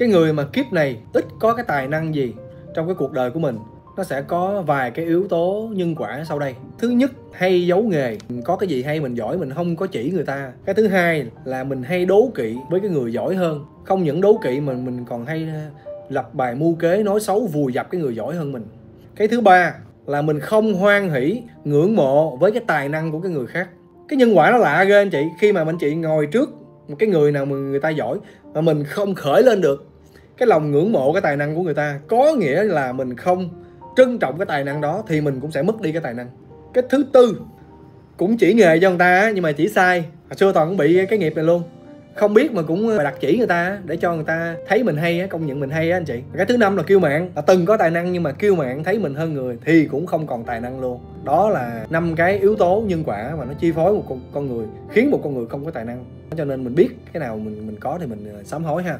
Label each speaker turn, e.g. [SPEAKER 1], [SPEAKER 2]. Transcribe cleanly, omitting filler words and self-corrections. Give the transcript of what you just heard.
[SPEAKER 1] Cái người mà kiếp này ít có cái tài năng gì trong cái cuộc đời của mình, nó sẽ có vài cái yếu tố nhân quả sau đây. Thứ nhất, hay giấu nghề. Có cái gì hay mình giỏi mình không có chỉ người ta. Cái thứ hai là mình hay đố kỵ với cái người giỏi hơn. Không những đố kỵ mà mình còn hay lập bài mưu kế nói xấu vùi dập cái người giỏi hơn mình. Cái thứ ba là mình không hoan hỷ, ngưỡng mộ với cái tài năng của cái người khác. Cái nhân quả nó lạ ghê anh chị. Khi mà anh chị ngồi trước một cái người nào mà người ta giỏi mà mình không khởi lên được cái lòng ngưỡng mộ cái tài năng của người ta, có nghĩa là mình không trân trọng cái tài năng đó, thì mình cũng sẽ mất đi cái tài năng. Cái thứ tư, cũng chỉ nghề cho người ta nhưng mà chỉ sai. Hồi xưa Toàn cũng bị cái nghiệp này luôn, không biết mà cũng đặt chỉ người ta để cho người ta thấy mình hay, công nhận mình hay á anh chị. Cái thứ năm là kiêu mạn, là từng có tài năng nhưng mà kiêu mạn thấy mình hơn người thì cũng không còn tài năng luôn. Đó là 5 cái yếu tố nhân quả mà nó chi phối một con người, khiến một con người không có tài năng. Cho nên mình biết cái nào mình có thì mình sám hối ha.